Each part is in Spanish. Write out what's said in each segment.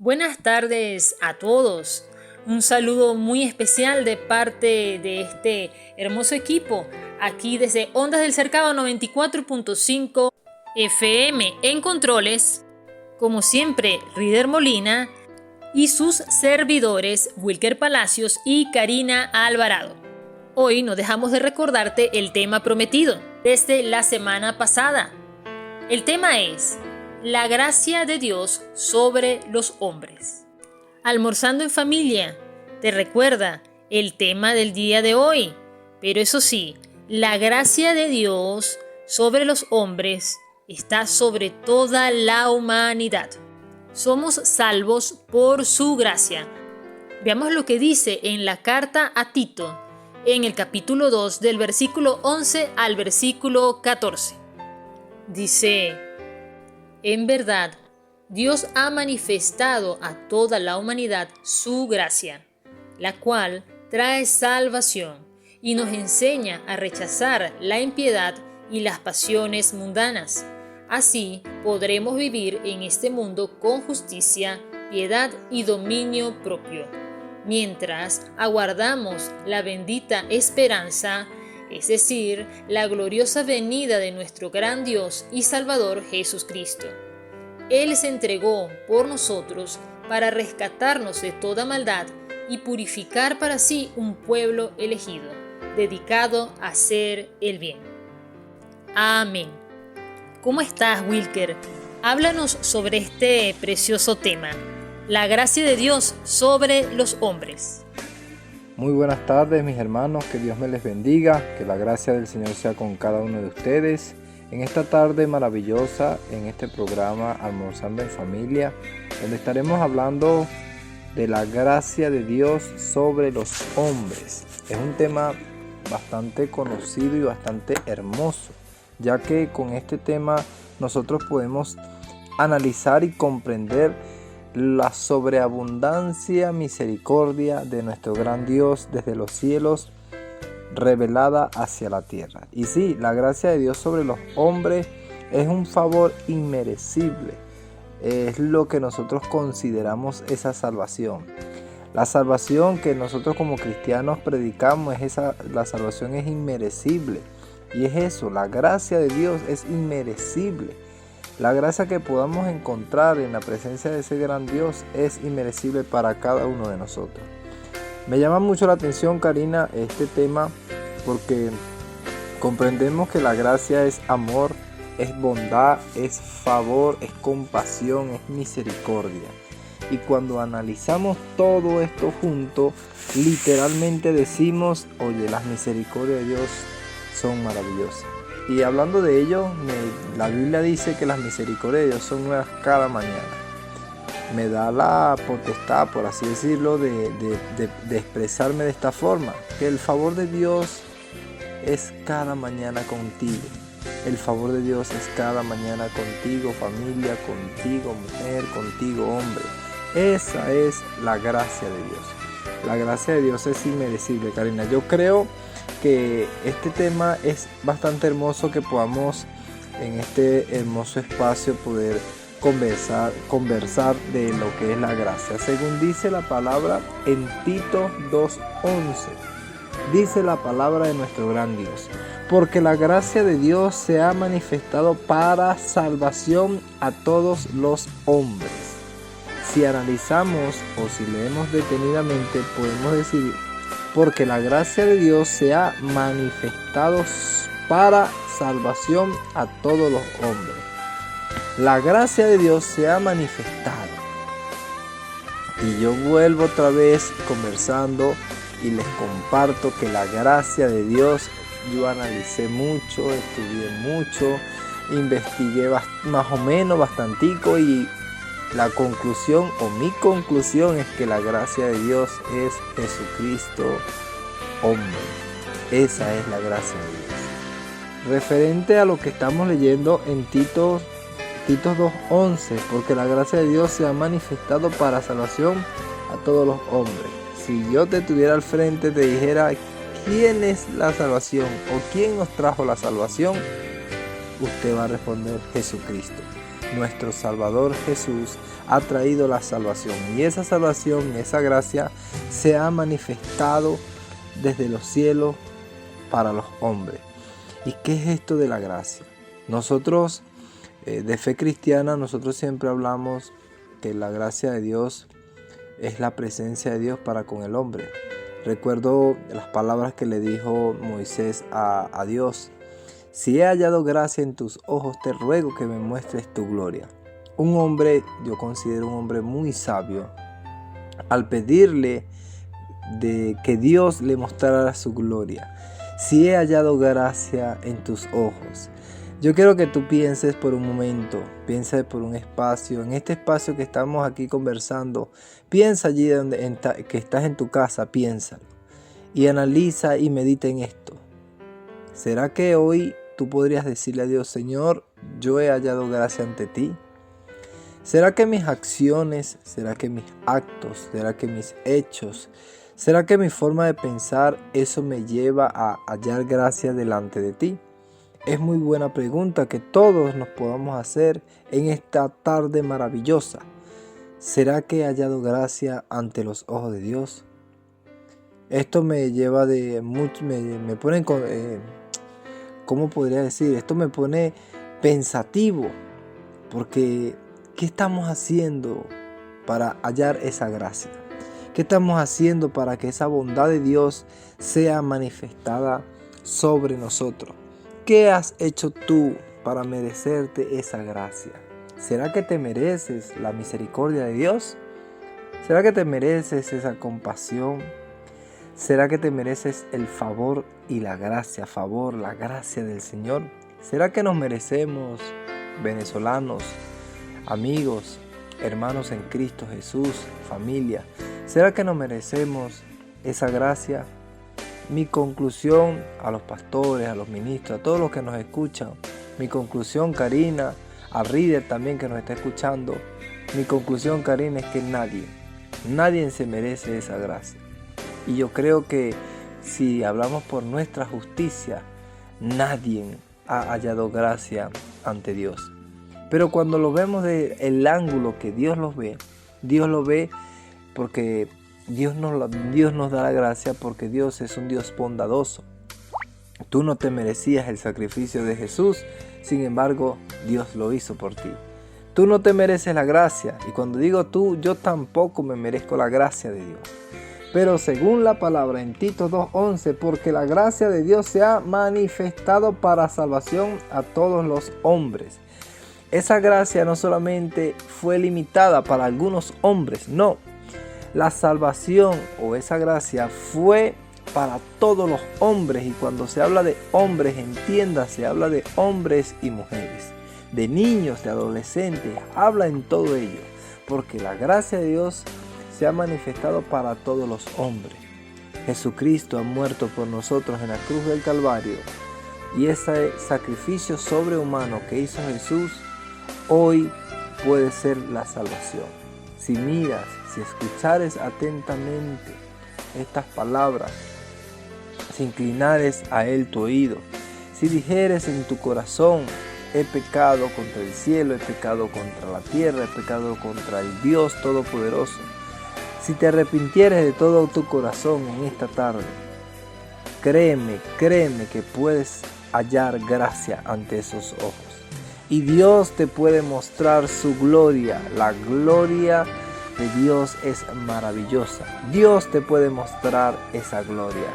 Buenas tardes a todos. Un saludo muy especial de parte de este hermoso equipo, aquí desde Ondas del Cercado 94.5 FM en controles, como siempre, Rider Molina y sus servidores Wilker Palacios y Karina Alvarado. Hoy no dejamos de recordarte el tema prometido desde la semana pasada. El tema es la gracia de Dios sobre los hombres. Almorzando en familia, te recuerda el tema del día de hoy. Pero eso sí, la gracia de Dios sobre los hombres está sobre toda la humanidad. Somos salvos por su gracia. Veamos lo que dice en la carta a Tito, en el capítulo 2, del versículo 11 al versículo 14. Dice: en verdad, Dios ha manifestado a toda la humanidad su gracia, la cual trae salvación y nos enseña a rechazar la impiedad y las pasiones mundanas. Así podremos vivir en este mundo con justicia, piedad y dominio propio, mientras aguardamos la bendita esperanza, es decir, la gloriosa venida de nuestro gran Dios y Salvador Jesucristo. Él se entregó por nosotros para rescatarnos de toda maldad y purificar para sí un pueblo elegido, dedicado a hacer el bien. Amén. ¿Cómo estás, Wilker? Háblanos sobre este precioso tema, la gracia de Dios sobre los hombres. Muy buenas tardes, mis hermanos, que Dios me les bendiga, que la gracia del Señor sea con cada uno de ustedes. En esta tarde maravillosa, en este programa Almorzando en Familia, donde estaremos hablando de la gracia de Dios sobre los hombres. Es un tema bastante conocido y bastante hermoso, ya que con este tema nosotros podemos analizar y comprender la sobreabundancia misericordia de nuestro gran Dios desde los cielos revelada hacia la tierra. Y sí, la gracia de Dios sobre los hombres es un favor inmerecible. Es lo que nosotros consideramos esa salvación. La salvación que nosotros como cristianos predicamos, la salvación es inmerecible. Y es eso, la gracia de Dios es inmerecible. La gracia que podamos encontrar en la presencia de ese gran Dios es inmerecible para cada uno de nosotros. Me llama mucho la atención, Karina, este tema, porque comprendemos que la gracia es amor, es bondad, es favor, es compasión, es misericordia. Y cuando analizamos todo esto junto, literalmente decimos: oye, las misericordias de Dios son maravillosas. Y hablando de ello, la Biblia dice que las misericordias de Dios son nuevas cada mañana. Me da la potestad, por así decirlo, de expresarme de esta forma, que el favor de Dios es cada mañana contigo. El favor de Dios es cada mañana contigo, familia, contigo, mujer, contigo, hombre. Esa es la gracia de Dios. La gracia de Dios es inmerecible, Karina. Yo creo que este tema es bastante hermoso, que podamos en este hermoso espacio poder conversar de lo que es la gracia. Según dice la palabra en Tito 2:11, dice la palabra de nuestro gran Dios: porque la gracia de Dios se ha manifestado para salvación a todos los hombres. Si analizamos o si leemos detenidamente, podemos decir: porque la gracia de Dios se ha manifestado para salvación a todos los hombres. La gracia de Dios se ha manifestado. Y yo vuelvo otra vez conversando y les comparto que la gracia de Dios, yo analicé mucho, estudié mucho, investigué más o menos bastantico, y la conclusión o mi conclusión es que la gracia de Dios es Jesucristo hombre. Esa es la gracia de Dios. Referente a lo que estamos leyendo en Tito 2:11, porque la gracia de Dios se ha manifestado para salvación a todos los hombres. Si yo te tuviera al frente, te dijera ¿quién es la salvación o quién nos trajo la salvación? Usted va a responder: Jesucristo. nuestro Salvador Jesús ha traído la salvación. Y esa salvación y esa gracia se ha manifestado desde los cielos para los hombres. ¿Y qué es esto de la gracia? Nosotros, de fe cristiana, nosotros siempre hablamos que la gracia de Dios es la presencia de Dios para con el hombre. Recuerdo las palabras que le dijo Moisés a Dios: si he hallado gracia en tus ojos, te ruego que me muestres tu gloria. Un hombre, yo considero un hombre muy sabio, al pedirle de que Dios le mostrara su gloria. Si he hallado gracia en tus ojos. Yo quiero que tú pienses por un momento, piensa por un espacio, en este espacio que estamos aquí conversando, piensa allí que estás en tu casa, piénsalo y analiza y medita en esto. ¿Será que hoy tú podrías decirle a Dios: Señor, yo he hallado gracia ante ti? ¿Será que mis acciones, será que mis actos, será que mis hechos, será que mi forma de pensar, eso me lleva a hallar gracia delante de ti? Es muy buena pregunta que todos nos podamos hacer en esta tarde maravillosa. ¿Será que he hallado gracia ante los ojos de Dios? Esto me lleva me pone, ¿cómo podría decir? Esto me pone pensativo, porque ¿qué estamos haciendo para hallar esa gracia? ¿Qué estamos haciendo para que esa bondad de Dios sea manifestada sobre nosotros? ¿Qué has hecho tú para merecerte esa gracia? ¿Será que te mereces la misericordia de Dios? ¿Será que te mereces esa compasión? ¿Será que te mereces el favor y la gracia, la gracia del Señor? ¿Será que nos merecemos, venezolanos, amigos, hermanos en Cristo Jesús, familia? ¿Será que nos merecemos esa gracia? Mi conclusión a los pastores, a los ministros, a todos los que nos escuchan, mi conclusión, Karina, a Reader también que nos está escuchando, mi conclusión, Karina, es que nadie se merece esa gracia. Y yo creo que si hablamos por nuestra justicia, nadie ha hallado gracia ante Dios. Pero cuando lo vemos del ángulo que Dios lo ve porque Dios nos da la gracia, porque Dios es un Dios bondadoso. Tú no te merecías el sacrificio de Jesús, sin embargo, Dios lo hizo por ti. Tú no te mereces la gracia, y cuando digo tú, yo tampoco me merezco la gracia de Dios. Pero según la palabra en Tito 2:11, porque la gracia de Dios se ha manifestado para salvación a todos los hombres. Esa gracia no solamente fue limitada para algunos hombres, no. La salvación o esa gracia fue para todos los hombres, y cuando se habla de hombres, se habla de hombres y mujeres, de niños, de adolescentes, habla en todo ello, porque la gracia de Dios se ha manifestado para todos los hombres. Jesucristo ha muerto por nosotros en la cruz del Calvario, y ese sacrificio sobrehumano que hizo Jesús hoy puede ser la salvación. Si miras, si escuchares atentamente estas palabras, si inclinares a Él tu oído, si dijeres en tu corazón: he pecado contra el cielo, he pecado contra la tierra, he pecado contra el Dios Todopoderoso. Si te arrepintieres de todo tu corazón en esta tarde, créeme que puedes hallar gracia ante esos ojos. Y Dios te puede mostrar su gloria. La gloria de Dios es maravillosa. Dios te puede mostrar esa gloria.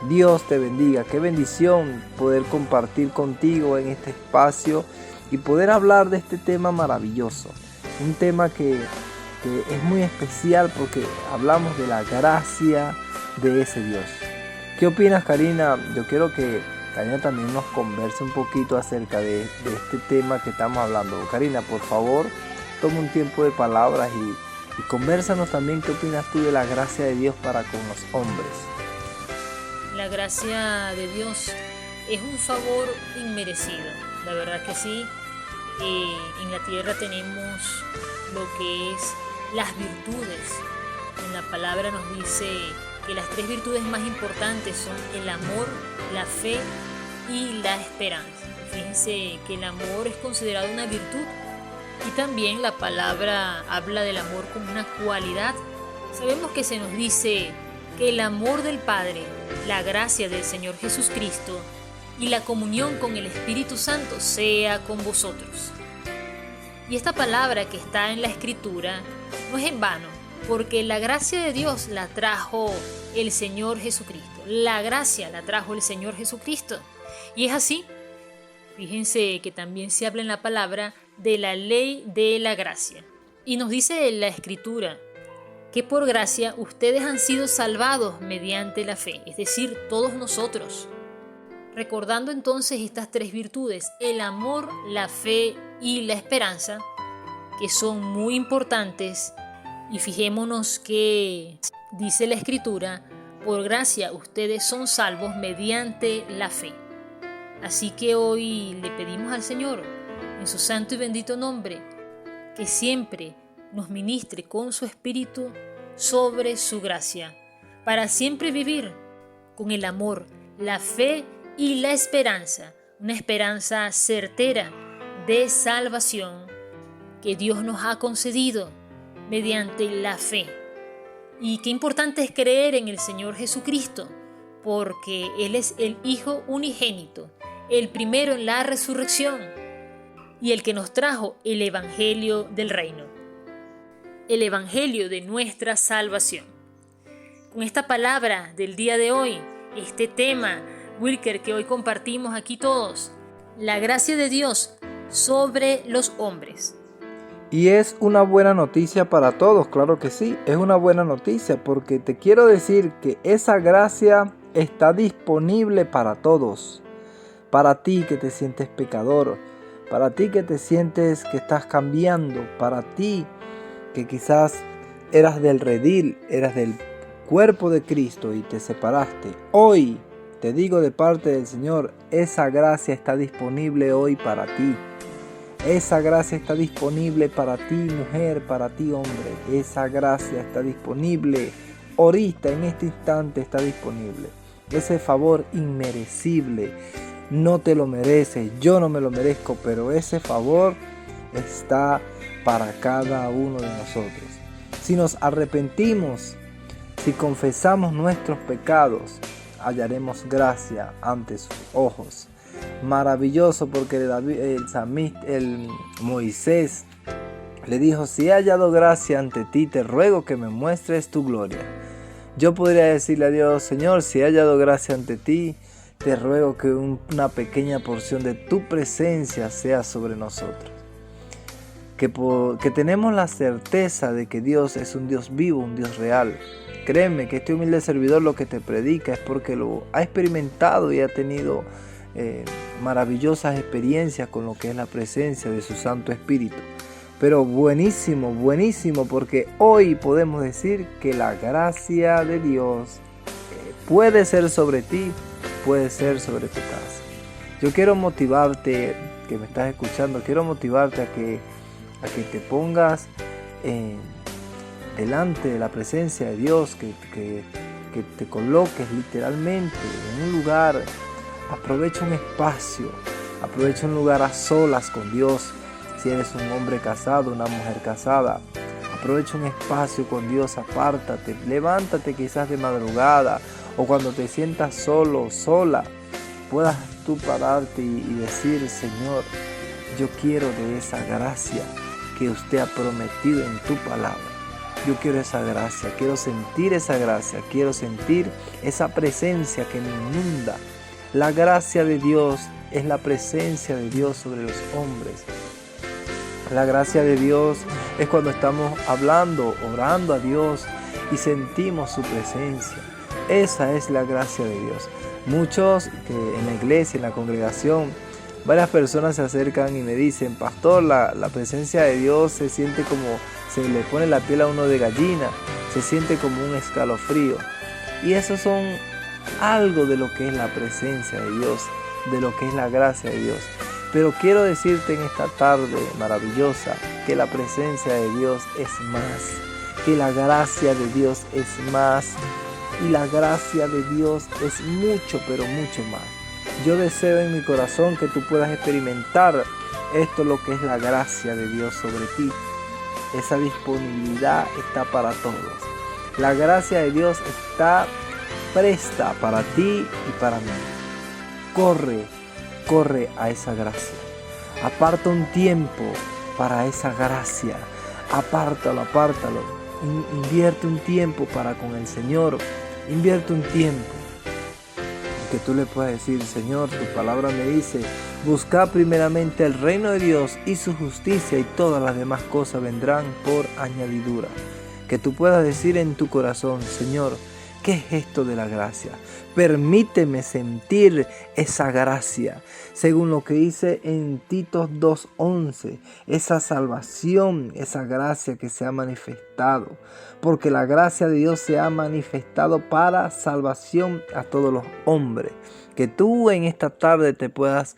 Dios te bendiga. Qué bendición poder compartir contigo en este espacio y poder hablar de este tema maravilloso. Un tema que es muy especial porque hablamos de la gracia de ese Dios. ¿Qué opinas, Karina? Yo quiero que Karina también nos converse un poquito acerca de este tema que estamos hablando. Karina, por favor, toma un tiempo de palabras y convérsanos también qué opinas tú de la gracia de Dios para con los hombres. La gracia de Dios es un favor inmerecido, la verdad que sí. En la tierra tenemos lo que es las virtudes. En la palabra nos dice que las 3 virtudes más importantes son el amor, la fe y la esperanza. Fíjense que el amor es considerado una virtud Y también la palabra habla del amor como una cualidad. Sabemos que se nos dice que el amor del Padre, la gracia del Señor Jesucristo y la comunión con el Espíritu Santo sea con vosotros. Y esta palabra que está en la Escritura no es en vano, porque la gracia de Dios la trajo el Señor Jesucristo. La gracia la trajo el Señor Jesucristo. Y es así. Fíjense que también se habla en la palabra de la ley de la gracia. Y nos dice en la Escritura que por gracia ustedes han sido salvados mediante la fe, es decir, todos nosotros. Recordando entonces estas tres virtudes, el amor, la fe y la esperanza, que son muy importantes, y fijémonos que dice la Escritura, por gracia ustedes son salvos mediante la fe. Así que hoy le pedimos al Señor, en su santo y bendito nombre, que siempre nos ministre con su Espíritu sobre su gracia, para siempre vivir con el amor, la fe y la esperanza, una esperanza certera de salvación que Dios nos ha concedido mediante la fe. Y qué importante es creer en el Señor Jesucristo, porque Él es el Hijo unigénito, el primero en la resurrección y el que nos trajo el Evangelio del reino, el Evangelio de nuestra salvación. Con esta palabra del día de hoy, este tema, Wilker, que hoy compartimos aquí todos, la gracia de Dios sobre los hombres. Y es una buena noticia para todos, claro que sí, es una buena noticia porque te quiero decir que esa gracia está disponible para todos. Para ti que te sientes pecador, para ti que te sientes que estás cambiando, para ti que quizás eras del redil, eras del cuerpo de Cristo y te separaste. Hoy te digo de parte del Señor, esa gracia está disponible hoy para ti. Esa gracia está disponible para ti, mujer, para ti, hombre. Esa gracia está disponible ahorita, en este instante está disponible. Ese favor inmerecible. No te lo mereces, yo no me lo merezco, pero ese favor está para cada uno de nosotros. Si nos arrepentimos, si confesamos nuestros pecados, hallaremos gracia ante sus ojos. Maravilloso, porque el Moisés le dijo, si he hallado gracia ante ti, te ruego que me muestres tu gloria. Yo podría decirle a Dios, Señor, si he hallado gracia ante ti, te ruego que una pequeña porción de tu presencia sea sobre nosotros. Que tenemos la certeza de que Dios es un Dios vivo, un Dios real. Créeme que este humilde servidor lo que te predica es porque lo ha experimentado y ha tenido maravillosas experiencias con lo que es la presencia de su Santo Espíritu. Pero buenísimo, buenísimo, porque hoy podemos decir que la gracia de Dios puede ser sobre ti, puede ser sobre tu casa. Yo quiero motivarte, que me estás escuchando, quiero motivarte a que te pongas delante de la presencia de Dios, que te coloques literalmente en un lugar. Aprovecha un espacio, aprovecha un lugar a solas con Dios. Si eres un hombre casado, una mujer casada, aprovecha un espacio con Dios, apártate, levántate quizás de madrugada o cuando te sientas solo, sola, puedas tú pararte y decir, Señor, yo quiero de esa gracia que usted ha prometido en tu palabra. Yo quiero esa gracia, quiero sentir esa gracia, quiero sentir esa presencia que me inunda. La gracia de Dios es la presencia de Dios sobre los hombres. La gracia de Dios es cuando estamos hablando, orando a Dios y sentimos su presencia. Esa es la gracia de Dios. Muchos que en la iglesia, en la congregación, varias personas se acercan y me dicen, pastor, la presencia de Dios se siente como, se le pone la piel a uno de gallina, se siente como un escalofrío. Y esos son algo de lo que es la presencia de Dios, de lo que es la gracia de Dios. Pero quiero decirte en esta tarde maravillosa que la presencia de Dios es más, que la gracia de Dios es más, y la gracia de Dios es mucho, pero mucho más. Yo deseo en mi corazón que tú puedas experimentar Esto es lo que es la gracia de Dios sobre ti. Esa disponibilidad está para todos. La gracia de Dios está presta para ti y para mí. Corre a esa gracia. Aparta un tiempo para esa gracia. Apártalo. Invierte un tiempo para con el Señor. Invierte un tiempo. Que tú le puedas decir: Señor, tu palabra me dice, buscad primeramente el reino de Dios y su justicia, y todas las demás cosas vendrán por añadidura. Que tú puedas decir en tu corazón: Señor, ¿qué es esto de la gracia? Permíteme sentir esa gracia, según lo que dice en Tito 2:11, esa salvación, esa gracia que se ha manifestado, porque la gracia de Dios se ha manifestado para salvación a todos los hombres. Que tú en esta tarde te puedas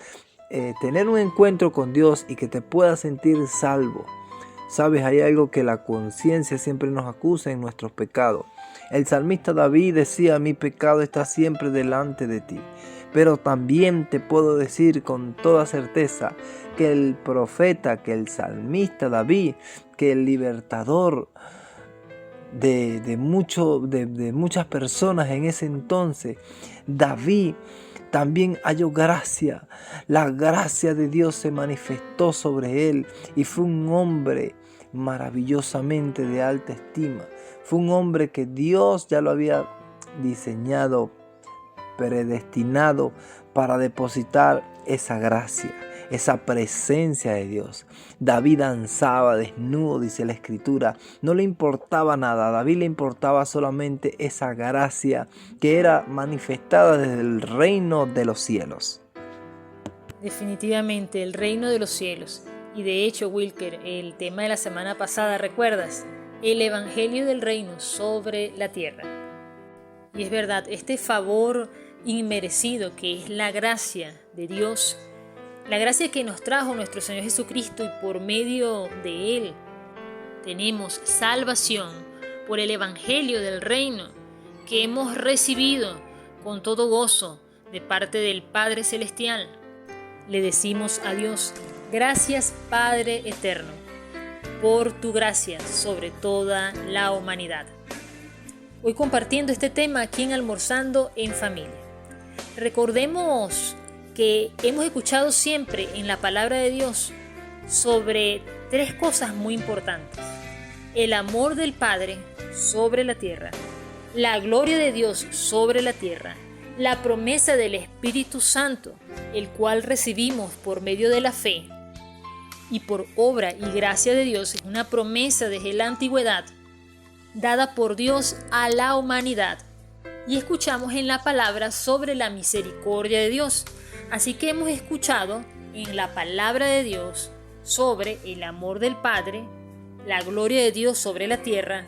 tener un encuentro con Dios y que te puedas sentir salvo. Sabes, hay algo que la conciencia siempre nos acusa en nuestros pecados. El salmista David decía: mi pecado está siempre delante de ti. Pero también te puedo decir con toda certeza que el profeta, que el salmista David, que el libertador de muchas personas en ese entonces, David también halló gracia. La gracia de Dios se manifestó sobre él y fue un hombre maravillosamente de alta estima. Fue un hombre que Dios ya lo había diseñado, predestinado para depositar esa gracia, esa presencia de Dios. David danzaba desnudo, dice la Escritura. No le importaba nada. A David le importaba solamente esa gracia que era manifestada desde el reino de los cielos. Definitivamente, el reino de los cielos. Y de hecho, Wilker, el tema de la semana pasada, ¿recuerdas? El evangelio del reino sobre la tierra. Y es verdad, este favor inmerecido que es la gracia de Dios, la gracia que nos trajo nuestro Señor Jesucristo, y por medio de Él tenemos salvación por el evangelio del reino que hemos recibido con todo gozo de parte del Padre Celestial. Le decimos a Dios: gracias, Padre eterno, por tu gracia sobre toda la humanidad. Hoy compartiendo este tema aquí en Almorzando en Familia. Recordemos que hemos escuchado siempre en la palabra de Dios sobre tres cosas muy importantes: el amor del Padre sobre la tierra, la gloria de Dios sobre la tierra, la promesa del Espíritu Santo, el cual recibimos por medio de la fe y por obra y gracia de Dios. Es una promesa desde la antigüedad dada por Dios a la humanidad. Y escuchamos en la palabra sobre la misericordia de Dios. Así que hemos escuchado en la palabra de Dios sobre el amor del Padre, la gloria de Dios sobre la tierra,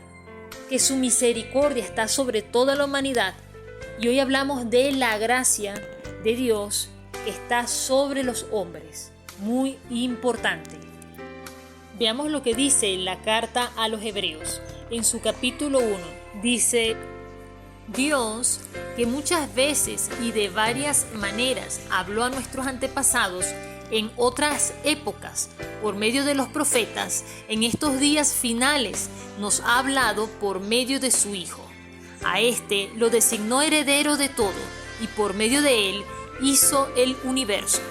que su misericordia está sobre toda la humanidad. Y hoy hablamos de la gracia de Dios que está sobre los hombres. Muy importante. Veamos lo que dice la carta a los Hebreos. En su capítulo 1 dice: Dios, que muchas veces y de varias maneras habló a nuestros antepasados en otras épocas por medio de los profetas, en estos días finales nos ha hablado por medio de su Hijo. A este lo designó heredero de todo, y por medio de él hizo el universo.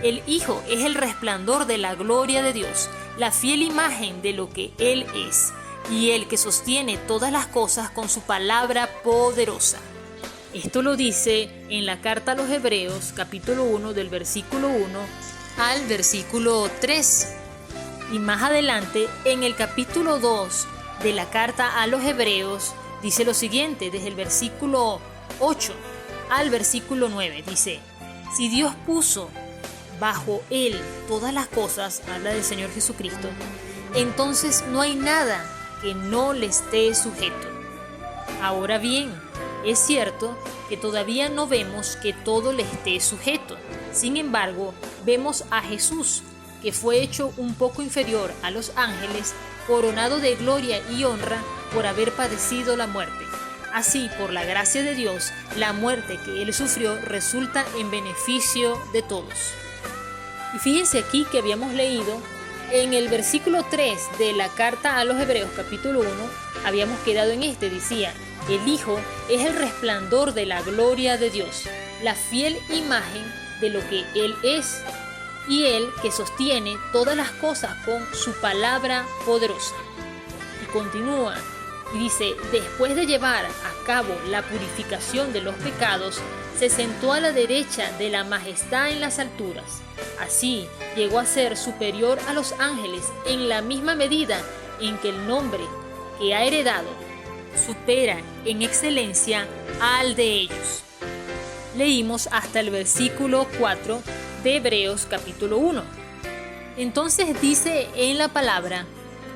El Hijo es el resplandor de la gloria de Dios, la fiel imagen de lo que Él es, y el que sostiene todas las cosas con su palabra poderosa. Esto lo dice en la carta a los Hebreos, capítulo 1, del versículo 1 al versículo 3. Y más adelante, en el capítulo 2 de la carta a los Hebreos, dice lo siguiente, desde el versículo 8 al versículo 9, dice: si Dios puso bajo Él todas las cosas, habla del Señor Jesucristo, entonces no hay nada que no le esté sujeto. Ahora bien, es cierto que todavía no vemos que todo le esté sujeto. Sin embargo, vemos a Jesús, que fue hecho un poco inferior a los ángeles, coronado de gloria y honra por haber padecido la muerte. Así, por la gracia de Dios, la muerte que Él sufrió resulta en beneficio de todos. Y fíjense aquí que habíamos leído en el versículo 3 de la carta a los Hebreos capítulo 1, habíamos quedado en decía, el Hijo es el resplandor de la gloria de Dios, la fiel imagen de lo que Él es, y Él que sostiene todas las cosas con su palabra poderosa. Y continúa y dice, después de llevar a cabo la purificación de los pecados, se sentó a la derecha de la majestad en las alturas. Así llegó a ser superior a los ángeles en la misma medida en que el nombre que ha heredado supera en excelencia al de ellos. Leímos hasta el versículo 4 de Hebreos capítulo 1. Entonces dice en la palabra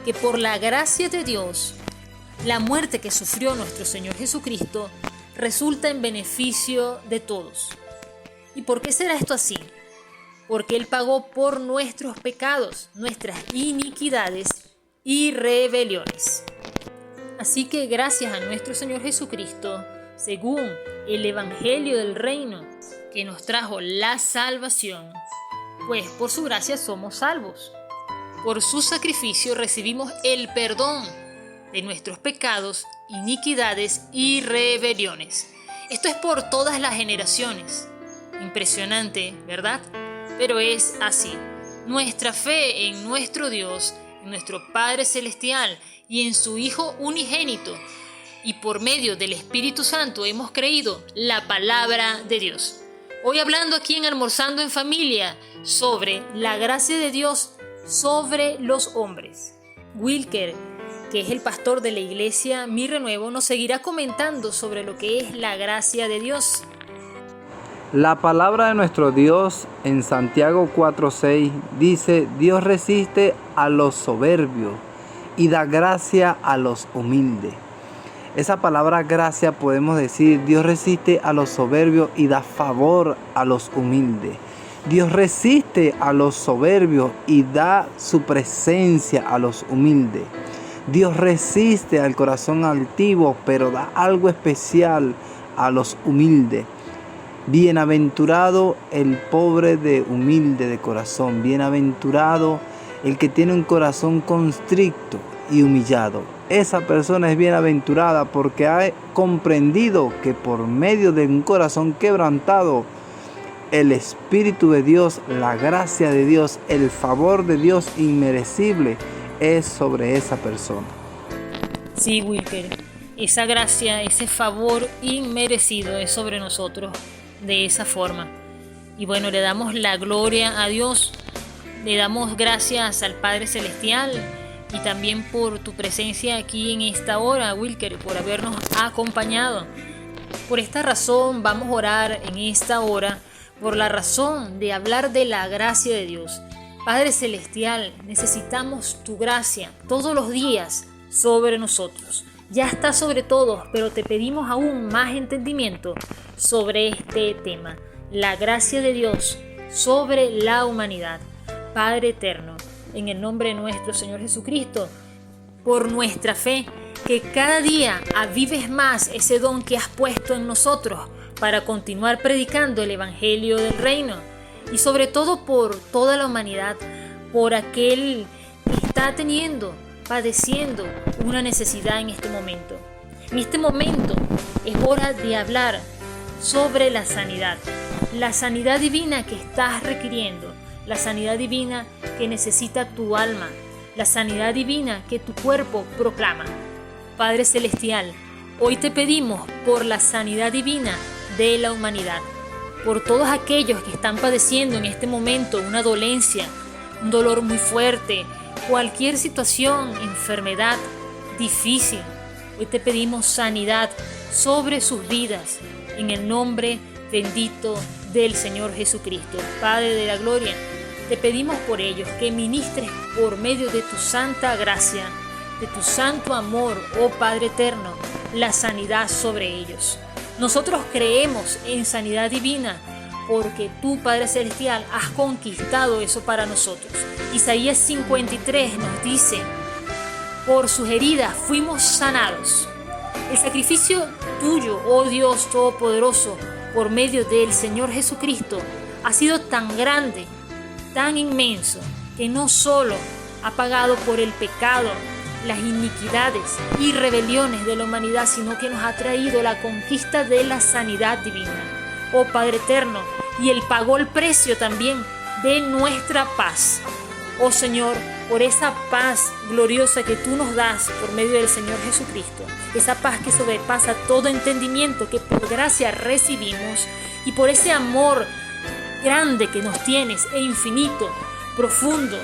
que por la gracia de Dios, la muerte que sufrió nuestro Señor Jesucristo resulta en beneficio de todos. ¿Y por qué será esto así? Porque Él pagó por nuestros pecados, nuestras iniquidades y rebeliones. Así que gracias a nuestro Señor Jesucristo, según el Evangelio del Reino, que nos trajo la salvación, pues por su gracia somos salvos. Por su sacrificio recibimos el perdón de nuestros pecados, iniquidades y rebeliones. Esto es por todas las generaciones. Impresionante, ¿verdad? Pero es así. Nuestra fe en nuestro Dios, en nuestro Padre Celestial y en su Hijo unigénito, y por medio del Espíritu Santo hemos creído la palabra de Dios. Hoy hablando aquí en Almorzando en Familia sobre la gracia de Dios sobre los hombres. Wilker, que es el pastor de la iglesia Mi Renuevo, nos seguirá comentando sobre lo que es la gracia de Dios. La palabra de nuestro Dios en Santiago 4:6 dice, Dios resiste a los soberbios y da gracia a los humildes. Esa palabra gracia podemos decir, Dios resiste a los soberbios y da favor a los humildes. Dios resiste a los soberbios y da su presencia a los humildes. Dios resiste al corazón altivo, pero da algo especial a los humildes. Bienaventurado el pobre de humilde de corazón, bienaventurado el que tiene un corazón constricto y humillado. Esa persona es bienaventurada porque ha comprendido que por medio de un corazón quebrantado, el Espíritu de Dios, la gracia de Dios, el favor de Dios inmerecible es sobre esa persona. Sí, Wilker, esa gracia, ese favor inmerecido es sobre nosotros de esa forma. Y bueno, le damos la gloria a Dios, le damos gracias al Padre Celestial y también por tu presencia aquí en esta hora, Wilker, por habernos acompañado. Por esta razón vamos a orar en esta hora, por la razón de hablar de la gracia de Dios. Padre Celestial, necesitamos tu gracia todos los días sobre nosotros. Ya está sobre todos, pero te pedimos aún más entendimiento sobre este tema. La gracia de Dios sobre la humanidad. Padre eterno, en el nombre de nuestro Señor Jesucristo, por nuestra fe, que cada día avives más ese don que has puesto en nosotros para continuar predicando el Evangelio del Reino, y sobre todo por toda la humanidad, por aquel que está padeciendo una necesidad en este momento. En este momento es hora de hablar sobre la sanidad divina que estás requiriendo, la sanidad divina que necesita tu alma, la sanidad divina que tu cuerpo proclama. Padre Celestial, hoy te pedimos por la sanidad divina de la humanidad, por todos aquellos que están padeciendo en este momento una dolencia, un dolor muy fuerte, cualquier situación, enfermedad difícil. Hoy te pedimos sanidad sobre sus vidas, en el nombre bendito del Señor Jesucristo. Padre de la gloria, te pedimos por ellos que ministres por medio de tu santa gracia, de tu santo amor, oh Padre eterno, la sanidad sobre ellos. Nosotros creemos en sanidad divina porque tú, Padre Celestial, has conquistado eso para nosotros. Isaías 53 nos dice, por sus heridas fuimos sanados. El sacrificio tuyo, oh Dios Todopoderoso, por medio del Señor Jesucristo, ha sido tan grande tan inmenso que no solo ha pagado por el pecado, las iniquidades y rebeliones de la humanidad, sino que nos ha traído la conquista de la sanidad divina. Oh Padre eterno, y Él pagó el precio también de nuestra paz. Oh Señor, por esa paz gloriosa que tú nos das por medio del Señor Jesucristo, esa paz que sobrepasa todo entendimiento que por gracia recibimos, y por ese amor grande que nos tienes e infinito, profundo,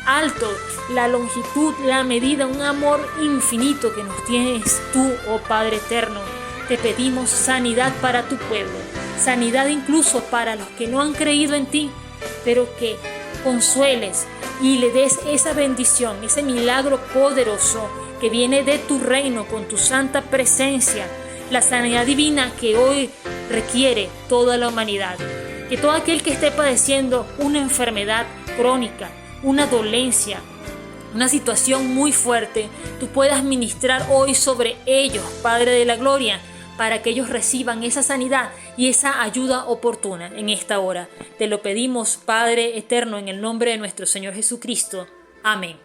alto, la longitud, la medida, un amor infinito que nos tienes tú, oh Padre eterno. Te pedimos sanidad para tu pueblo, sanidad incluso para los que no han creído en ti, pero que consueles y le des esa bendición, ese milagro poderoso que viene de tu reino con tu santa presencia, la sanidad divina que hoy requiere toda la humanidad. Que todo aquel que esté padeciendo una enfermedad crónica, una dolencia, una situación muy fuerte, tú puedas ministrar hoy sobre ellos, Padre de la Gloria, para que ellos reciban esa sanidad y esa ayuda oportuna en esta hora. Te lo pedimos, Padre eterno, en el nombre de nuestro Señor Jesucristo. Amén.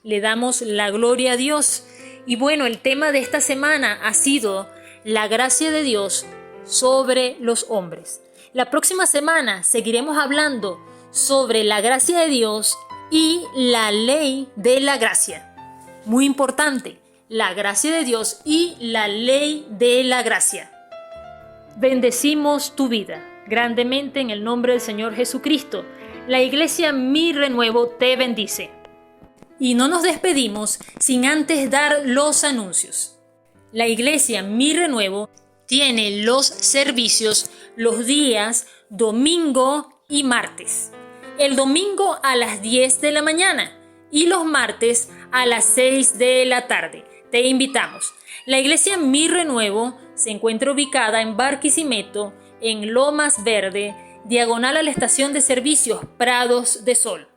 Le damos la gloria a Dios. Y bueno, el tema de esta semana ha sido la gracia de Dios sobre los hombres. La próxima semana seguiremos hablando sobre la gracia de Dios y la ley de la gracia. Muy importante, la gracia de Dios y la ley de la gracia. Bendecimos tu vida grandemente en el nombre del Señor Jesucristo. La Iglesia Mi Renuevo te bendice. Y no nos despedimos sin antes dar los anuncios. La Iglesia Mi Renuevo tiene los servicios los días domingo y martes. El domingo a las 10 de la mañana y los martes a las 6 de la tarde. Te invitamos. La Iglesia Mi Renuevo se encuentra ubicada en Barquisimeto, en Lomas Verde, diagonal a la estación de servicios Prados de Sol.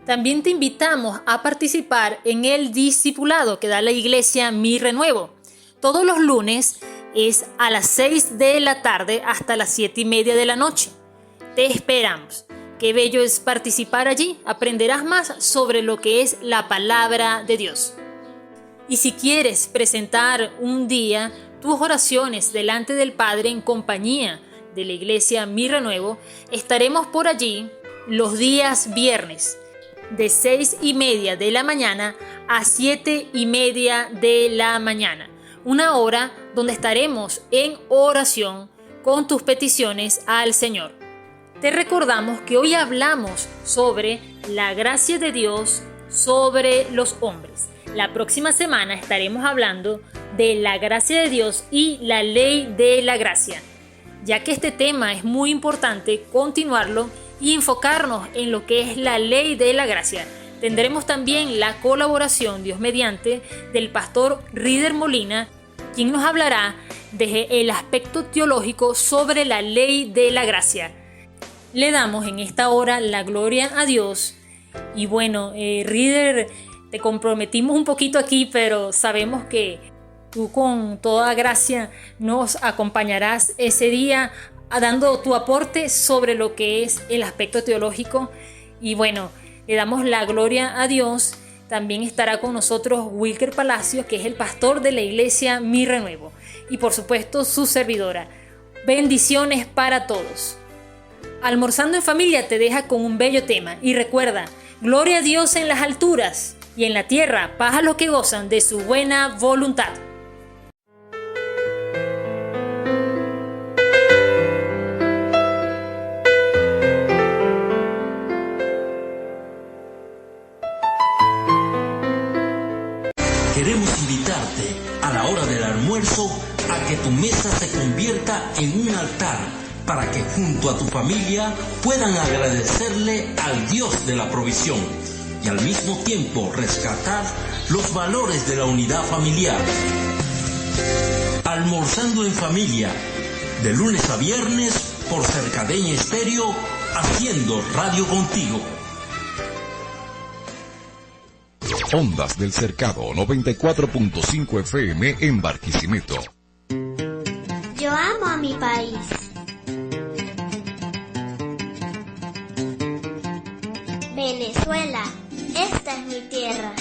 También te invitamos a participar en el discipulado que da la Iglesia Mi Renuevo. Todos los lunes es a las 6 de la tarde hasta las 7:30 de la noche. Te esperamos. Qué bello es participar allí. Aprenderás más sobre lo que es la palabra de Dios. Y si quieres presentar un día tus oraciones delante del Padre en compañía de la Iglesia Mi Renuevo, estaremos por allí los días viernes de 6:30 de la mañana a 7:30 de la mañana. Una hora donde estaremos en oración con tus peticiones al Señor. Te recordamos que hoy hablamos sobre la gracia de Dios sobre los hombres. La próxima semana estaremos hablando de la gracia de Dios y la ley de la gracia. Ya que este tema es muy importante, continuarlo y enfocarnos en lo que es la ley de la gracia. Tendremos también la colaboración, Dios mediante, del pastor Rider Molina, quien nos hablará del aspecto teológico sobre la ley de la gracia. Le damos en esta hora la gloria a Dios. Y bueno, Rider, te comprometimos un poquito aquí, pero sabemos que tú con toda gracia nos acompañarás ese día dando tu aporte sobre lo que es el aspecto teológico. Y bueno, le damos la gloria a Dios. También estará con nosotros Wilker Palacios, que es el pastor de la Iglesia Mi Renuevo. Y por supuesto, su servidora. Bendiciones para todos. Almorzando en Familia te deja con un bello tema. Y recuerda, gloria a Dios en las alturas y en la tierra, paz a los que gozan de su buena voluntad. Queremos invitarte a la hora del almuerzo a que tu mesa se convierta en un altar para que junto a tu familia puedan agradecerle al Dios de la provisión y al mismo tiempo rescatar los valores de la unidad familiar. Almorzando en Familia, de lunes a viernes por Cercadeña Estéreo, haciendo radio contigo. Ondas del Cercado 94.5 FM en Barquisimeto. Yo amo a mi país. Venezuela, esta es mi tierra.